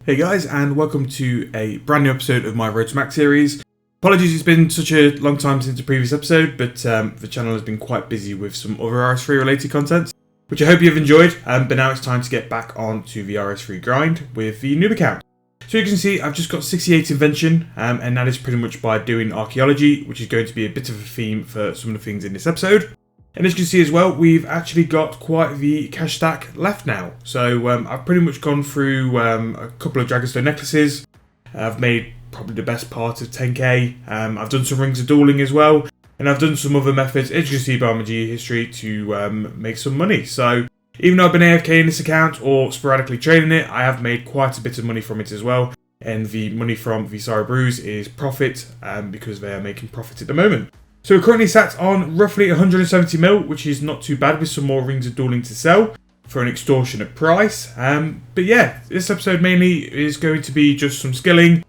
Hey guys, and welcome to a brand new episode of my Road to Max series. Apologies it's been such a long time since the previous episode, but the channel has been quite busy with some other RS3 related content, which I hope you've enjoyed, but now it's time to get back onto the RS3 grind with the Noob account. So you can see I've just got 68 invention, and that is pretty much by doing archaeology, which is going to be a bit of a theme for some of the things in this episode. And as you can see as well, we've actually got quite the cash stack left now. So I've pretty much gone through a couple of Dragonstone necklaces. I've made probably the best part of 10k. I've done some Rings of Dueling as well. And I've done some other methods, as you can see by my history, to make some money. So even though I've been AFK in this account or sporadically trading it, I have made quite a bit of money from it as well. And the money from the Sorrow Brews is profit because they are making profit at the moment. So we're currently sat on roughly 170 mil, which is not too bad with some more Rings of Dueling to sell for an extortionate price. But yeah, this episode mainly is going to be just some skilling,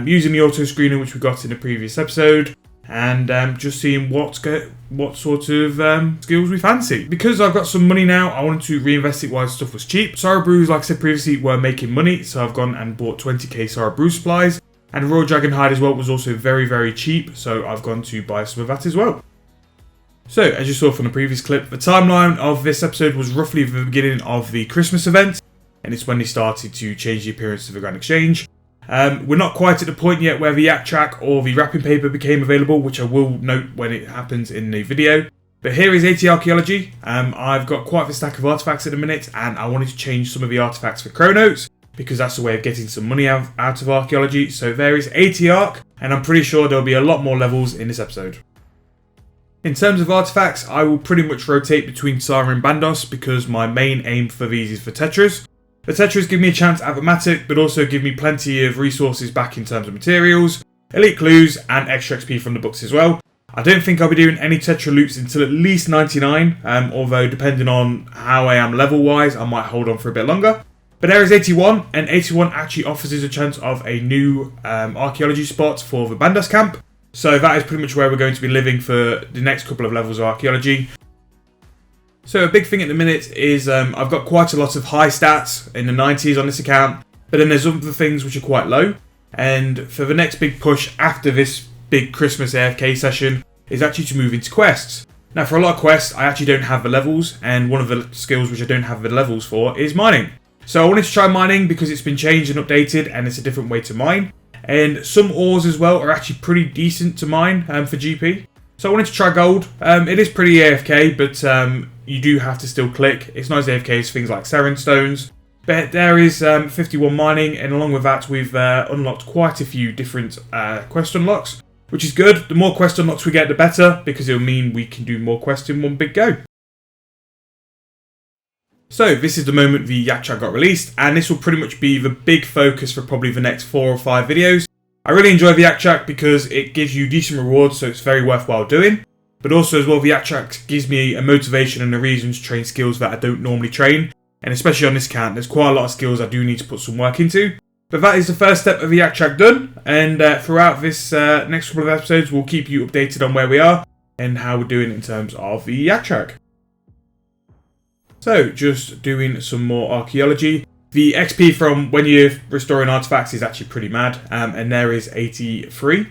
using the auto screener which we got in the previous episode, and just seeing what sort of skills we fancy. Because I've got some money now, I wanted to reinvest it while stuff was cheap. Sorrow Brews, like I said previously, were making money, so I've gone and bought 20k Sorrow Brew supplies. And Royal Dragon Hide as well was also very, very cheap, so I've gone to buy some of that as well. So, as you saw from the previous clip, the timeline of this episode was roughly the beginning of the Christmas event, and it's when they started to change the appearance of the Grand Exchange. We're not quite at the point yet where the yak track or the wrapping paper became available, which I will note when it happens in the video. But here is AT Archeology. I've got quite a stack of artifacts at the minute, and I wanted to change some of the artifacts for Chronos, because that's a way of getting some money out of archaeology. So there is 80 Arc, and I'm pretty sure there'll be a lot more levels in this episode. In terms of artifacts, I will pretty much rotate between Sara and Bandos, because my main aim for these is for Tetras. The Tetras give me a chance at the Matic, but also give me plenty of resources back in terms of materials, elite clues, and extra XP from the books as well. I don't think I'll be doing any Tetra loops until at least 99, although depending on how I am level-wise, I might hold on for a bit longer. But there is 81, and 81 actually offers us a chance of a new archaeology spot for the Bandos camp. So that is pretty much where we're going to be living for the next couple of levels of archaeology. So a big thing at the minute is I've got quite a lot of high stats in the 90s on this account, but then there's other things which are quite low. And for the next big push after this big Christmas AFK session is actually to move into quests. Now for a lot of quests, I actually don't have the levels, and one of the skills which I don't have the levels for is mining. So I wanted to try mining because it's been changed and updated and it's a different way to mine. And some ores as well are actually pretty decent to mine for GP. So I wanted to try gold. It is pretty AFK, but you do have to still click. It's not as AFK as things like Sarin Stones. But there is 51 mining, and along with that we've unlocked quite a few different quest unlocks, which is good. The more quest unlocks we get, the better, because it'll mean we can do more quests in one big go. So this is the moment the yak track got released, and this will pretty much be the big focus for probably the next 4 or 5 videos. I really enjoy the yak track because it gives you decent rewards, so it's very worthwhile doing. But also as well, the yak track gives me a motivation and a reason to train skills that I don't normally train. And especially on this account, there's quite a lot of skills I do need to put some work into. But that is the first step of the yak track done, and throughout this next couple of episodes we'll keep you updated on where we are and how we're doing in terms of the yak track. So, just doing some more archaeology. The XP from when you're restoring artifacts is actually pretty mad, and there is 83.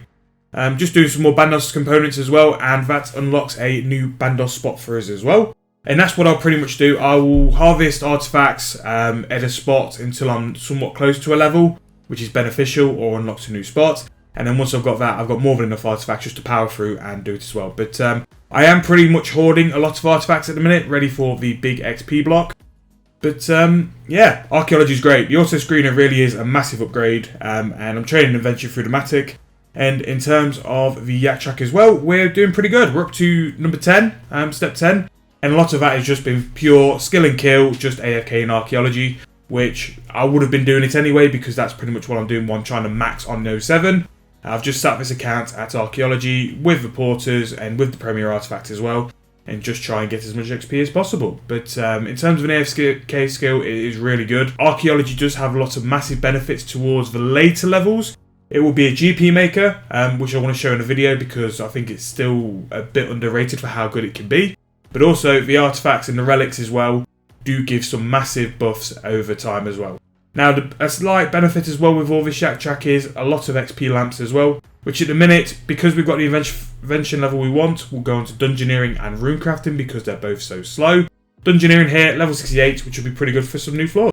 Just doing some more Bandos components as well, and that unlocks a new Bandos spot for us as well. And that's what I'll pretty much do. I will harvest artifacts at a spot until I'm somewhat close to a level, which is beneficial, or unlocks a new spot. And then once I've got that, I've got more than enough artifacts just to power through and do it as well. But I am pretty much hoarding a lot of artifacts at the minute, ready for the big XP block. But yeah, archaeology is great. The auto screener really is a massive upgrade, and I'm training inventory through the Matic. And in terms of the yak track as well, we're doing pretty good. We're up to number 10, step 10, and a lot of that has just been pure skill and kill, just AFK in archaeology, which I would have been doing it anyway because that's pretty much what I'm doing when I'm trying to max on No 7. I've just sat this account at archaeology with the porters and with the premier artifact as well, and just try and get as much XP as possible. But in terms of an AFK skill, it is really good. Archaeology does have a lot of massive benefits towards the later levels. It will be a GP maker, which I want to show in a video because I think it's still a bit underrated for how good it can be. But also the artifacts and the relics as well do give some massive buffs over time as well. Now, a slight benefit as well with all this yak track is a lot of XP lamps as well, which at the minute, because we've got the invention level we want, we'll go on to dungeoneering and runecrafting because they're both so slow. Dungeoneering here, level 68, which will be pretty good for some new floors.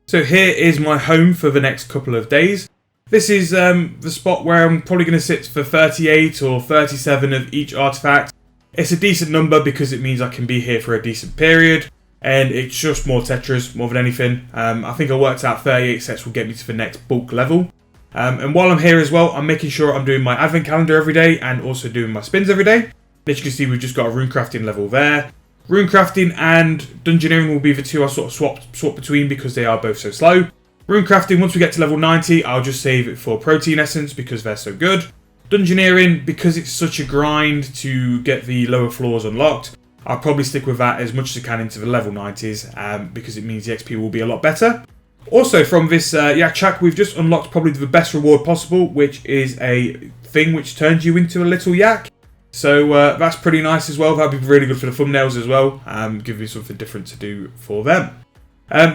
So here is my home for the next couple of days. This is the spot where I'm probably going to sit for 38 or 37 of each artifact. It's a decent number because it means I can be here for a decent period. And it's just more Tetras, more than anything. I think I worked out 38 sets will get me to the next bulk level. And while I'm here as well, I'm making sure I'm doing my advent calendar every day and also doing my spins every day. As you can see, we've just got a runecrafting level there. Runecrafting and dungeoneering will be the two I sort of swap between because they are both so slow. Runecrafting, once we get to level 90, I'll just save it for protein essence because they're so good. Dungeoneering, because it's such a grind to get the lower floors unlocked, I'll probably stick with that as much as I can into the level 90s because it means the XP will be a lot better. Also, from this yak track, we've just unlocked probably the best reward possible, which is a thing which turns you into a little yak. So that's pretty nice as well. That'll be really good for the thumbnails as well. Give me something different to do for them.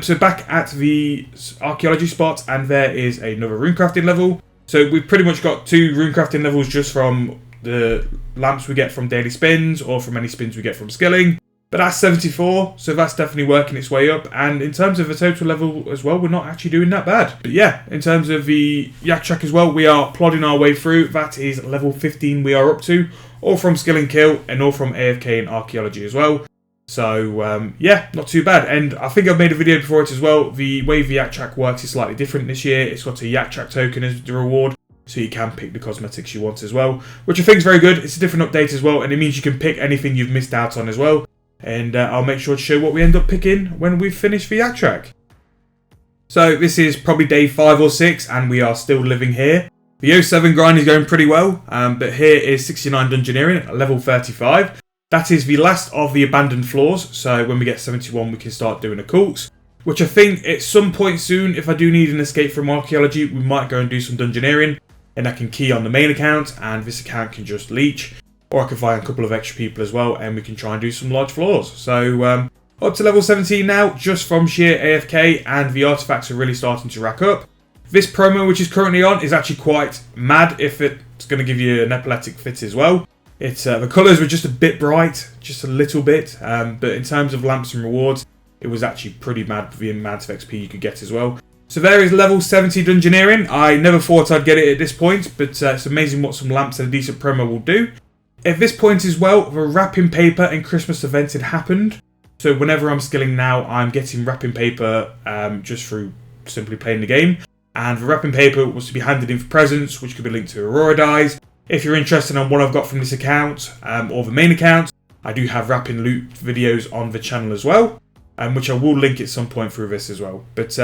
So back at the archaeology spot, and there is another runecrafting level. So we've pretty much got 2 runecrafting levels just from the lamps we get from daily spins or from any spins we get from skilling. But that's 74, so that's definitely working its way up. And in terms of the total level as well, we're not actually doing that bad. But yeah, in terms of the yak track as well, we are plodding our way through. That is level 15 we are up to, all from skill and kill, and all from AFK and archaeology as well. So yeah, not too bad. And I think I've made a video before it as well. The way the yak track works is slightly different this year. It's got a yak track token as the reward, so you can pick the cosmetics you want as well, which I think is very good. It's a different update as well, and it means you can pick anything you've missed out on as well. And I'll make sure to show what we end up picking when we've finished the yak track. So this is probably day 5 or 6, and we are still living here. The 07 grind is going pretty well, but here is 69 dungeoneering at level 35. That is the last of the abandoned floors, so when we get 71 we can start doing occults, which I think at some point soon, if I do need an escape from archaeology, we might go and do some dungeoneering, and I can key on the main account, and this account can just leech. Or I can find a couple of extra people as well, and we can try and do some large floors. So up to level 17 now, just from sheer AFK, and the artifacts are really starting to rack up. This promo, which is currently on, is actually quite mad if it's going to give you an epileptic fit as well. It's the colours were just a bit bright, just a little bit, but in terms of lamps and rewards, it was actually pretty mad for the amount of XP you could get as well. So there is level 70 dungeoneering. I never thought I'd get it at this point, but it's amazing what some lamps and a decent promo will do. At this point as well, the wrapping paper and Christmas event had happened. So whenever I'm skilling now, I'm getting wrapping paper just through simply playing the game. And the wrapping paper was to be handed in for presents, which could be linked to Aurora dies. If you're interested in what I've got from this account, or the main account, I do have wrapping loot videos on the channel as well, which I will link at some point through this as well. But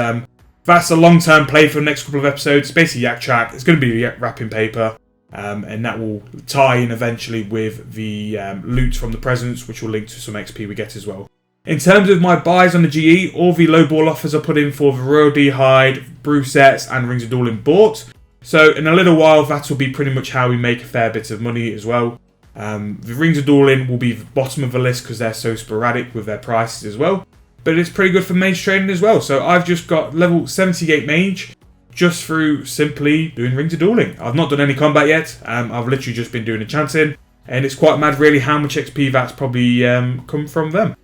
that's a long-term play for the next couple of episodes. Basically, yak track. It's going to be wrapping paper. And that will tie in eventually with the loot from the presents, which will link to some XP we get as well. In terms of my buys on the GE, all the low ball offers are put in for the Royal D-Hide, brew sets, and Rings of Dueling bought. So in a little while, that will be pretty much how we make a fair bit of money as well. The Rings of Dueling will be the bottom of the list because they're so sporadic with their prices as well. But it's pretty good for mage training as well. So I've just got level 78 mage, just through simply doing Rings of Dueling. I've not done any combat yet. I've literally just been doing enchanting, and it's quite mad really how much XP that's probably come from them.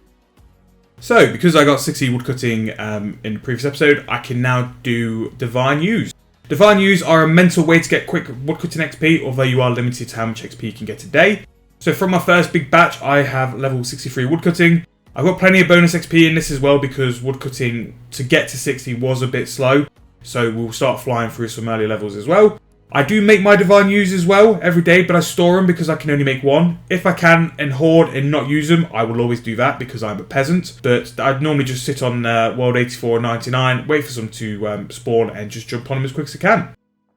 So because I got 60 woodcutting in the previous episode, I can now do Divine Use. Divine Use are a mental way to get quick woodcutting XP, although you are limited to how much XP you can get a day. So from my first big batch, I have level 63 woodcutting. I've got plenty of bonus XP in this as well because woodcutting to get to 60 was a bit slow. So we'll start flying through some early levels as well. I do make my Divine Use as well every day, but I store them because I can only make one. If I can and hoard and not use them, I will always do that because I'm a peasant. But I'd normally just sit on World 84 or 99, wait for some to spawn and just jump on them as quick as I can.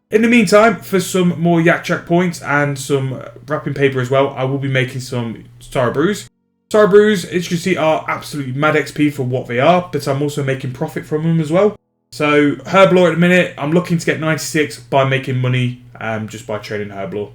In the meantime, for some more yak track points and some wrapping paper as well, I will be making some Star Brews. Star Brews, as you can see, are absolutely mad XP for what they are, but I'm also making profit from them as well. So Herblore at the minute, I'm looking to get 96 by making money just by trading Herblore,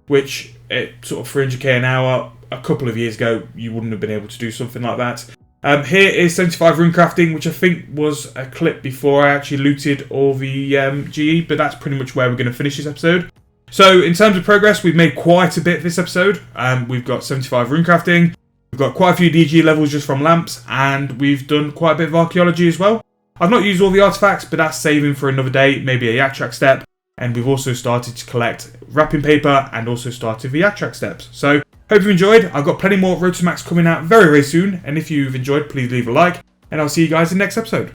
which at sort of 300k an hour, a couple of years ago, you wouldn't have been able to do something like that. Here is 75 rune crafting, which I think was a clip before I actually looted all the GE, but that's pretty much where we're going to finish this episode. So in terms of progress, we've made quite a bit this episode. We've got 75 rune crafting, we've got quite a few DG levels just from lamps, and we've done quite a bit of archaeology as well. I've not used all the artifacts, but that's saving for another day, maybe a yak track step. And we've also started to collect wrapping paper and also started the yak track steps. So hope you enjoyed. I've got plenty more Road to Max coming out very, very soon. And if you've enjoyed, please leave a like. And I'll see you guys in the next episode.